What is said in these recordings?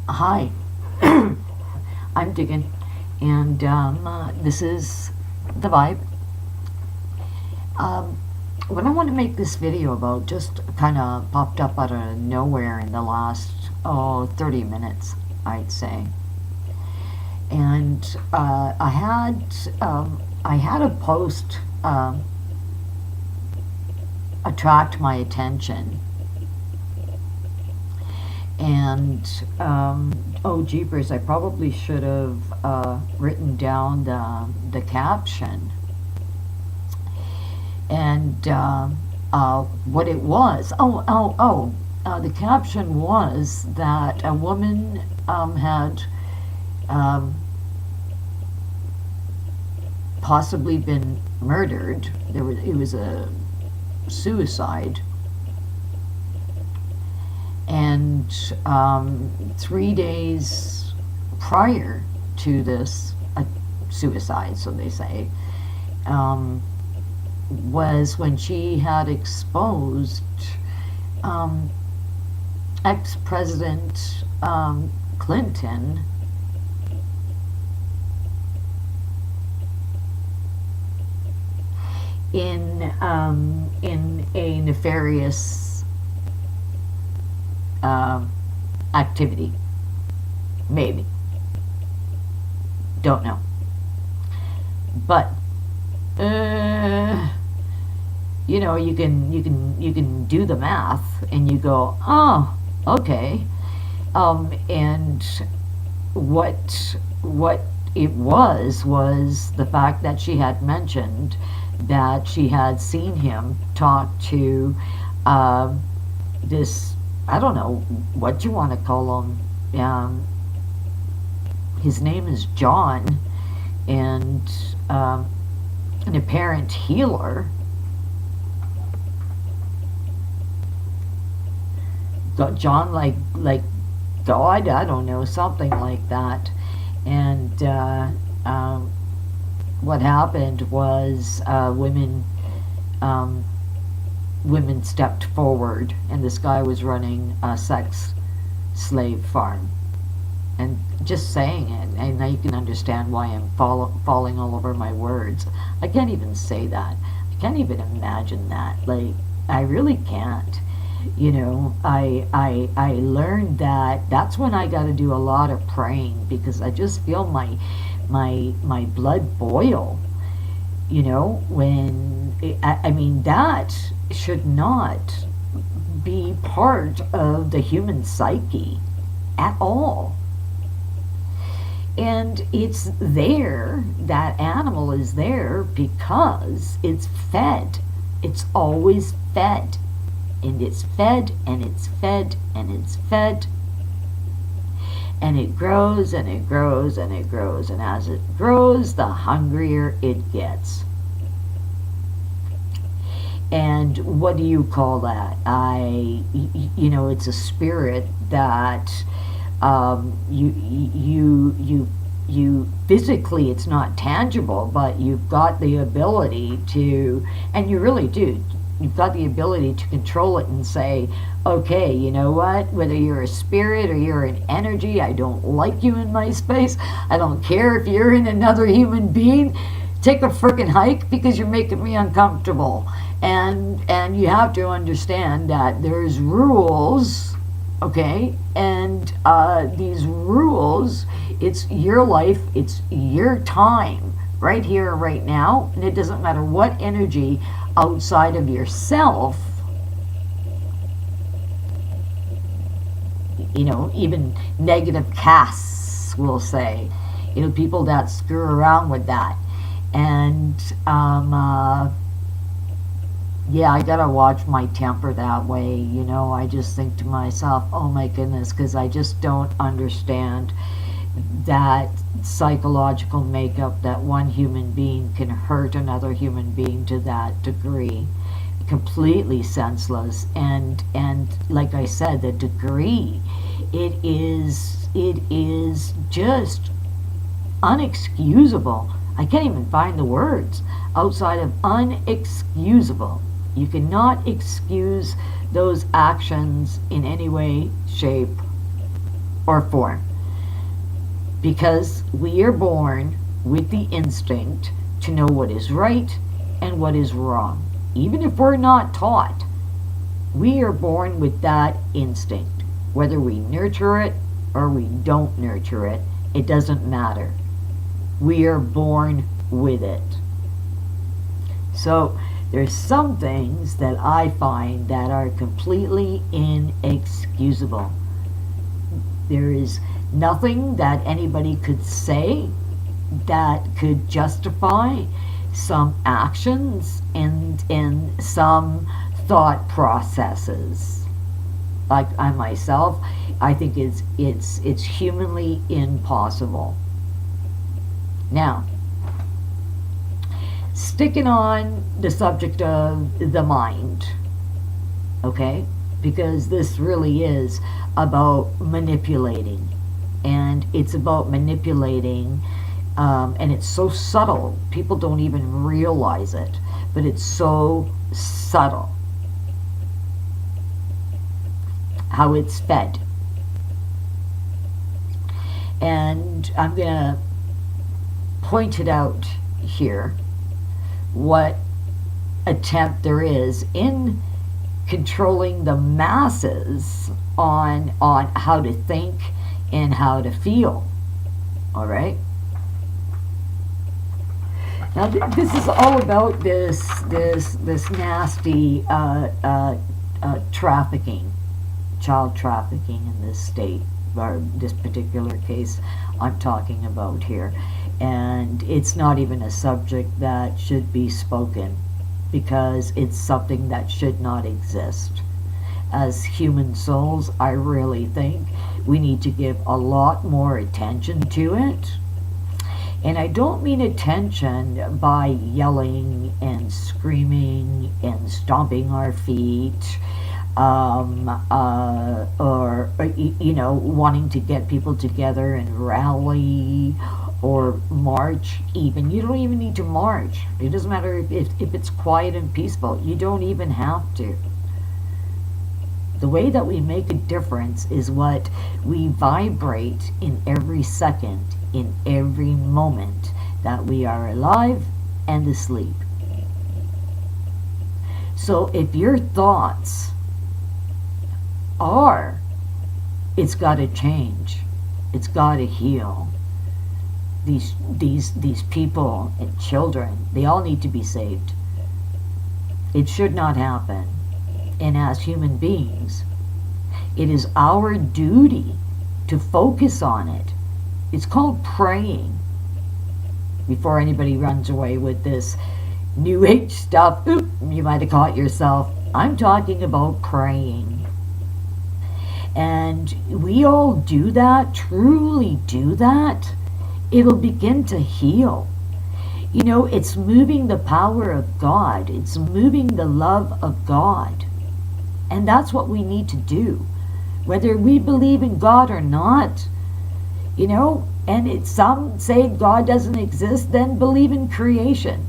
Hi, I'm Diggin, and this is The Vibe. Um, what I want to make this video about just kind of popped up out of nowhere in the last, 30 minutes, I'd say. And I had a post attract my attention. And oh jeepers, I probably should have written down the caption. And what it was. The caption was that a woman had um, possibly been murdered. It was a suicide, and 3 days prior to this suicide, so they say, um, was when she had exposed um, ex-president Clinton in a nefarious activity. Maybe, don't know, but you can do the math and you go, oh, okay. And what it was the fact that she had mentioned that she had seen him talk to this, I don't know what you want to call him. His name is John, and an apparent healer. John, like God, I don't know, something like that. And what happened was women stepped forward, and this guy was running a sex slave farm. And just saying it, and now you can understand why I'm falling all over my words. I can't even say that. I can't even imagine that. Like, I really can't. I learned that that's when I got to do a lot of praying, because I just feel my blood boil. I mean, that should not be part of the human psyche at all. And it's there, that animal is there because it's fed. It's always fed. And it's fed, and it's fed, and it's fed. And it grows, and it grows, and it grows. And as it grows, the hungrier it gets. And what do you call that? It's a spirit that you physically, it's not tangible, but you've got the ability to, and you really do, you've got the ability to control it and say, okay, you know what, whether you're a spirit or you're an energy, I don't like you in my space. I don't care if you're in another human being. Take a frickin' hike, because you're making me uncomfortable. And you have to understand that there's rules, okay? And these rules, it's your life, it's your time, right here, right now. And it doesn't matter what energy outside of yourself, even negative casts will say, people that screw around with that. And yeah, I gotta watch my temper that way. I just think to myself, oh my goodness, because I just don't understand that psychological makeup, that one human being can hurt another human being to that degree. Completely senseless. And like I said, the degree, it is just unexcusable. I can't even find the words outside of unexcusable. You cannot excuse those actions in any way, shape, or form. Because we are born with the instinct to know what is right and what is wrong. Even if we're not taught, we are born with that instinct. Whether we nurture it or we don't nurture it, it doesn't matter. We are born with it. So there's some things that I find that are completely inexcusable. There is nothing that anybody could say that could justify some actions and some thought processes. Like I myself, I think it's humanly impossible. Now, sticking on the subject of the mind, okay? Because this really is about manipulating. And it's about manipulating, and it's so subtle, people don't even realize it, but it's so subtle how it's fed. And I'm going to point it out here, what attempt there is in controlling the masses on how to think and how to feel. All right. Now this is all about this nasty trafficking, child trafficking in this state, or this particular case I'm talking about here. And it's not even a subject that should be spoken, because it's something that should not exist. As human souls, I really think we need to give a lot more attention to it. And I don't mean attention by yelling and screaming and stomping our feet, or you know, wanting to get people together and rally or march. Even you don't even need to march. It doesn't matter if it's quiet and peaceful. You don't even have to. The way that we make a difference is what we vibrate in every second, in every moment that we are alive and asleep. So if your thoughts are, it's got to change, it's got to heal, these people and children, they all need to be saved. It should not happen. And as human beings, it is our duty to focus on it. It's called praying. Before anybody runs away with this New Age stuff, oop, you might have caught yourself. I'm talking about praying. And we all do that, truly do that, it'll begin to heal. You know, it's moving the power of God. It's moving the love of God. And that's what we need to do. Whether we believe in God or not, you know, and some say God doesn't exist, then believe in creation.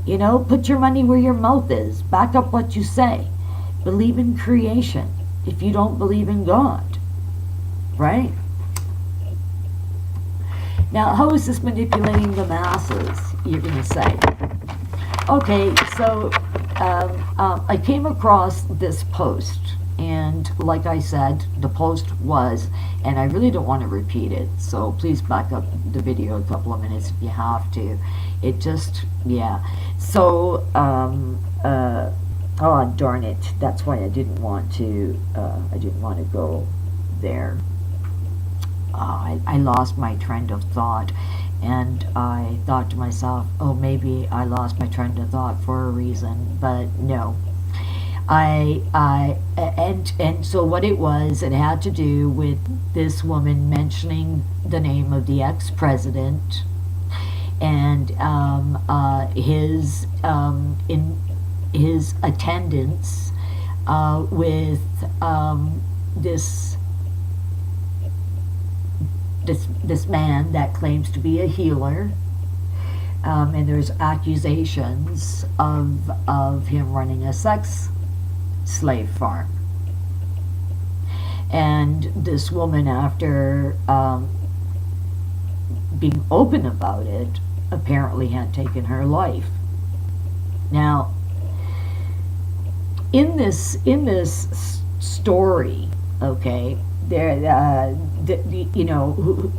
You know, put your money where your mouth is. Back up what you say. Believe in creation if you don't believe in God. Right? Now, how is this manipulating the masses, you're going to say? Okay, so I came across this post, and like I said, the post was, and I really don't want to repeat it, so please back up the video a couple of minutes if you have to. It just, yeah. So, oh darn it, that's why I didn't want to go there. I lost my trend of thought, and I thought to myself, oh, maybe I lost my trend of thought for a reason, but no. And so what it was, it had to do with this woman mentioning the name of the ex-president and his attendance with this man that claims to be a healer, and there's accusations of him running a sex slave farm. And this woman, after being open about it, apparently had taken her life. Now, in this story, okay, there, the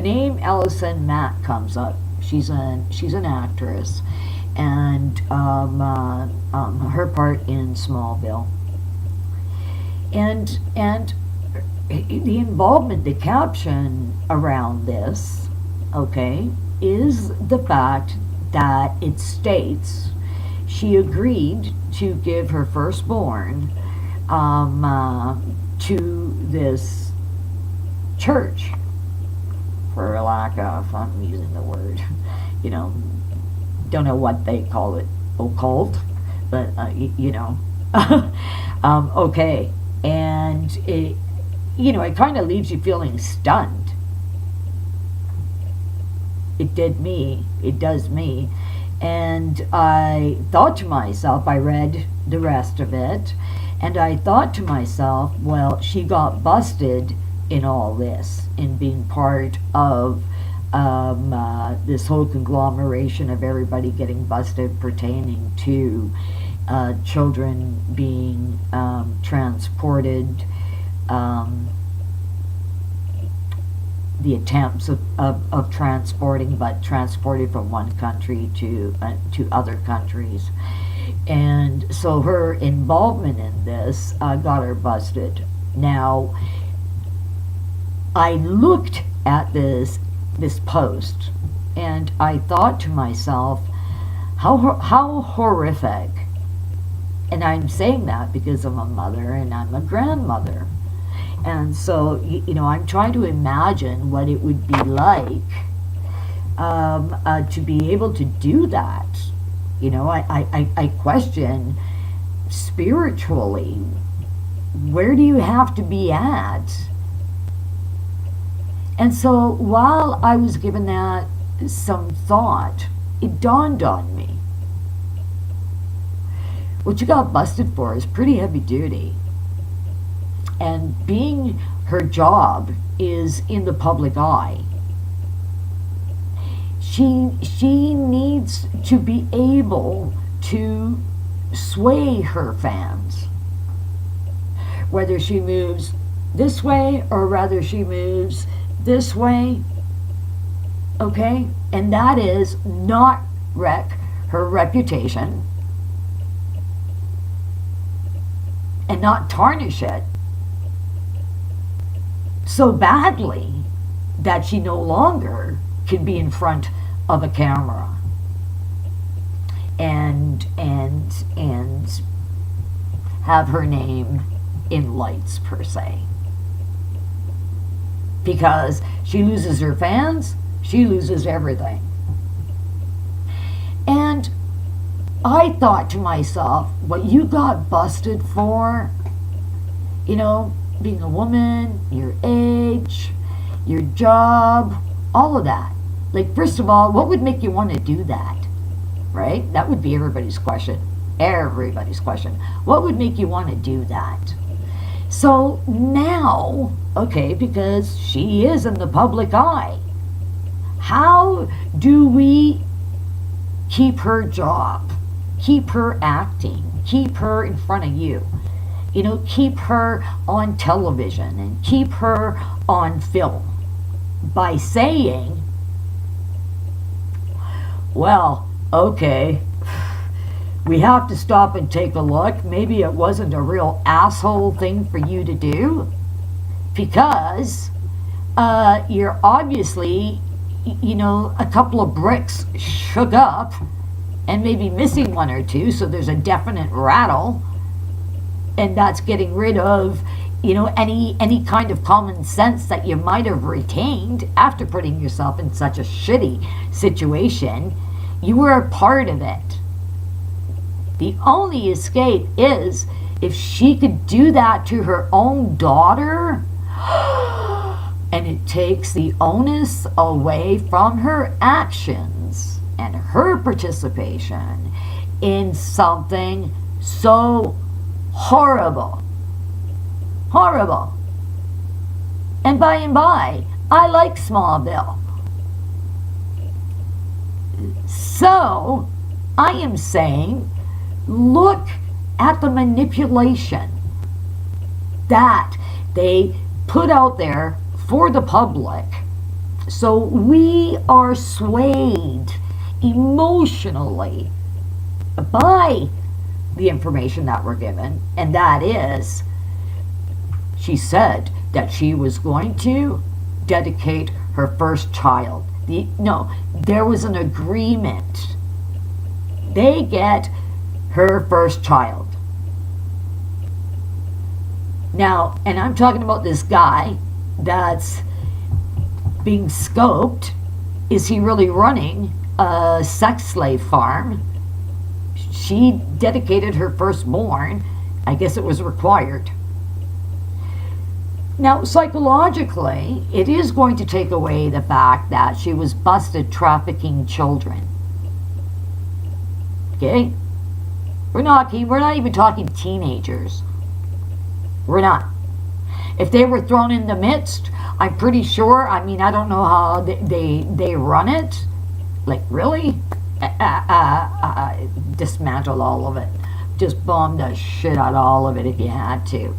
name Allison Mack comes up. She's an actress, and her part in Smallville, and the involvement, the caption around this, okay, is the fact that it states she agreed to give her firstborn to this church, for lack of, I'm using the word, don't know what they call it, occult, but okay, and it kind of leaves you feeling stunned. It does me. And I thought to myself, I read the rest of it, and I thought to myself, well, she got busted in all this, in being part of this whole conglomeration of everybody getting busted pertaining to children being transported, the attempts of transporting, but transported from one country to other countries. And so her involvement in this got her busted. Now, I looked at this post, and I thought to myself, how horrific. And I'm saying that because I'm a mother and I'm a grandmother. And so, I'm trying to imagine what it would be like to be able to do that. I question spiritually, where do you have to be at? And so while I was given that some thought, it dawned on me. What you got busted for is pretty heavy duty. And being her job is in the public eye, she needs to be able to sway her fans, whether she moves this way or rather she moves this way, okay? And that is not wreck her reputation and not tarnish it so badly that she no longer can be in front of a camera and have her name in lights, per se. Because she loses her fans, she loses everything. And I thought to myself, what you got busted for, being a woman, your age, your job, all of that. Like, first of all, what would make you want to do that? Right? That would be everybody's question. Everybody's question. What would make you want to do that? So now, okay, because she is in the public eye, how do we keep her job, keep her acting, keep her in front of you? Keep her on television and keep her on film by saying, well, okay, we have to stop and take a look. Maybe it wasn't a real asshole thing for you to do because you're obviously, a couple of bricks shook up and maybe missing one or two, so there's a definite rattle. And that's getting rid of, any kind of common sense that you might have retained after putting yourself in such a shitty situation. You were a part of it. The only escape is if she could do that to her own daughter, and it takes the onus away from her actions and her participation in something so horrible. And by, I like Smallville. So, I am saying, look at the manipulation that they put out there for the public. So we are swayed emotionally by the information that we're given, and that is, she said that she was going to dedicate her first child. There was an agreement. They get her first child. Now, and I'm talking about this guy that's being scoped. Is he really running a sex slave farm? She dedicated her firstborn. I guess it was required. Now, psychologically, it is going to take away the fact that she was busted trafficking children. Okay? We're not even talking teenagers. We're not. If they were thrown in the midst, I'm pretty sure, I don't know how they run it. Like, really? Dismantle all of it. Just bomb the shit out of all of it if you had to.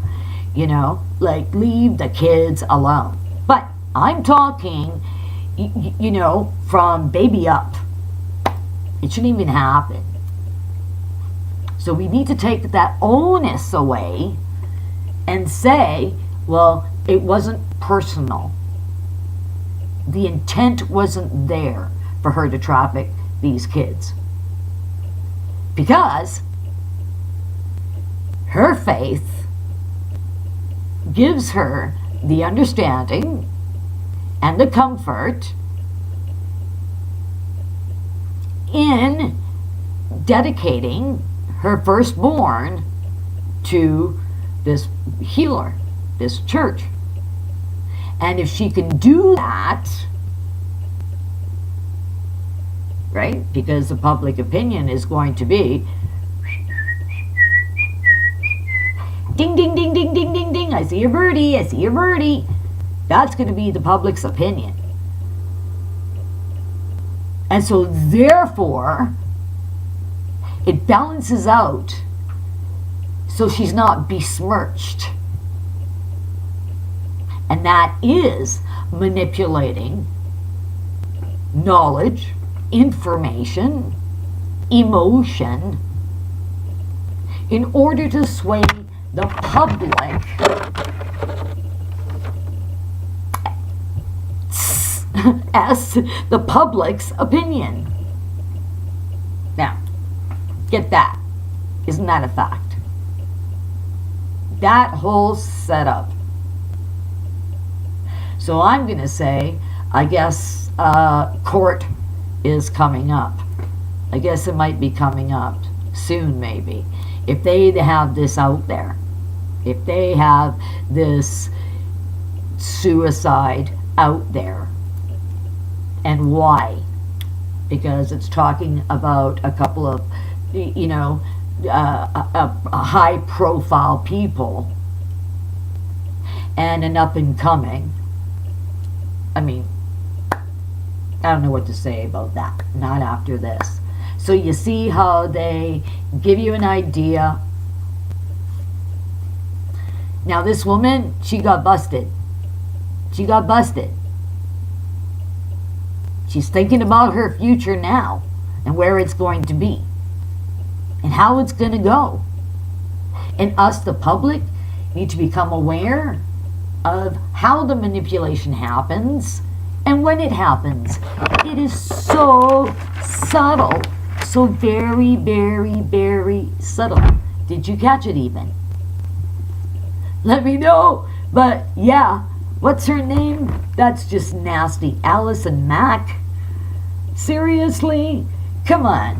Like, leave the kids alone. But I'm talking, from baby up. It shouldn't even happen. So we need to take that onus away and say, well, it wasn't personal. The intent wasn't there for her to traffic these kids. Because her faith gives her the understanding and the comfort in dedicating her firstborn to this healer, this church. And if she can do that, right? Because the public opinion is going to be ding, ding, ding, ding, ding, ding, ding. I see a birdie. I see a birdie. That's going to be the public's opinion. And so therefore, it balances out so she's not besmirched. And that is manipulating knowledge, information, emotion, in order to sway the public as the public's opinion. Now, get that. Isn't that a fact? That whole setup. So I'm going to say, I guess court is coming up. I guess it might be coming up soon, maybe. If they have this out there. If they have this suicide out there. And why? Because it's talking about a couple of, high profile people and an up and coming. I don't know what to say about that. Not after this. So you see how they give you an idea. Now this woman, she got busted. She got busted. She's thinking about her future now and where it's going to be and how it's going to go. And us, the public, need to become aware of how the manipulation happens and when it happens. It is so subtle, so very, very, very subtle. Did you catch it even? Let me know. But yeah, what's her name? That's just nasty. Allison Mack. Seriously? Come on.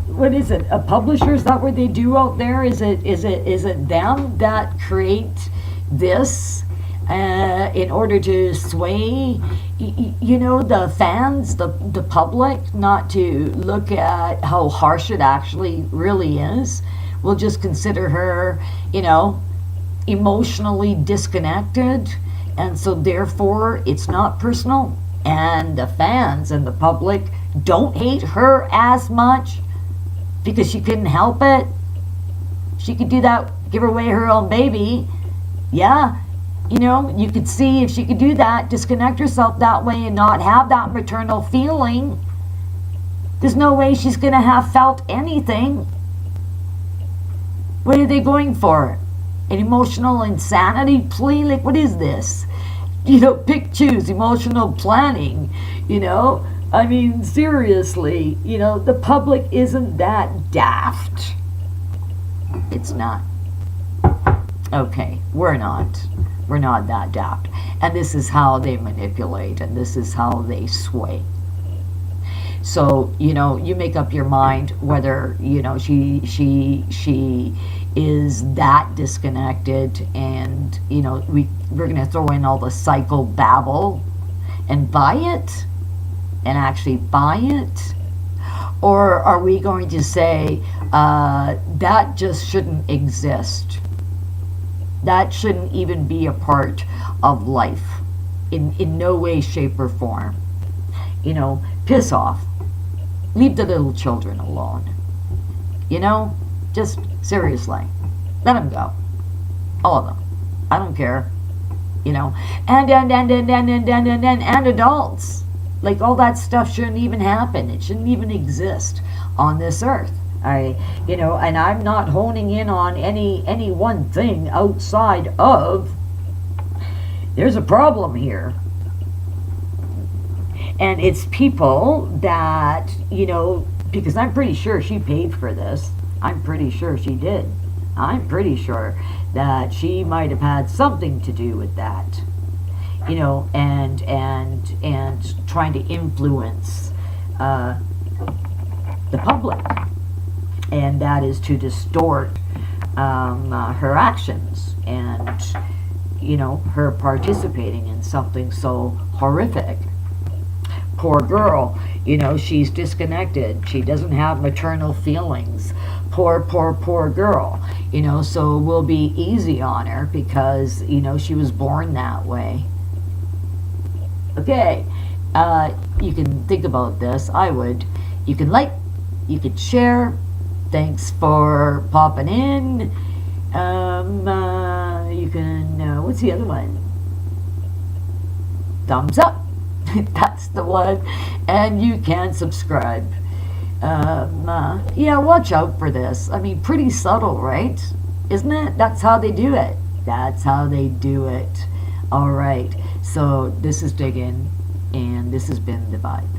What is it? A publisher? Is that what they do out there? Is it them that create this in order to sway the fans, the public, not to look at how harsh it actually really is? We'll just consider her, emotionally disconnected And so therefore it's not personal, and the fans and the public don't hate her as much because she couldn't help it. She could do that, give away her own baby. Yeah, you know, you could see if she could do that, disconnect herself that way and not have that maternal feeling. There's no way she's going to have felt anything. What are they going for? An emotional insanity plea? Like, what is this? You know, pick, choose, emotional planning, you know? I mean, seriously, you know, the public isn't that daft. It's not. Okay, we're not. We're not that daft. And this is how they manipulate, and this is how they sway. So, you know, you make up your mind whether, you know, she is that disconnected, and, you know, we're going to throw in all the psychobabble and buy it, and actually buy it. Or are we going to say that just shouldn't exist? That shouldn't even be a part of life in no way, shape, or form. You know, piss off. Leave the little children alone. You know, just seriously, let them go. All of them. I don't care. You know, and adults. Like, all that stuff shouldn't even happen. It shouldn't even exist on this earth. You know, and I'm not honing in on any one thing outside of, there's a problem here. And it's people that, you know, because I'm pretty sure she paid for this. I'm pretty sure she did. I'm pretty sure that she might have had something to do with that. You know, and trying to influence the public. And that is to distort her actions and, you know, her participating in something so horrific. Poor girl, you know, she's disconnected. She doesn't have maternal feelings. Poor girl. You know, so we'll be easy on her because, you know, she was born that way. Okay, you can think about this. I would. You can like, you could share. Thanks for popping in. You can, what's the other one? Thumbs up. That's the one. And you can subscribe. Yeah, watch out for this. I mean, pretty subtle, right? Isn't it? That's how they do it. That's how they do it. All right. So this is Diggin', and this has been The Vibe.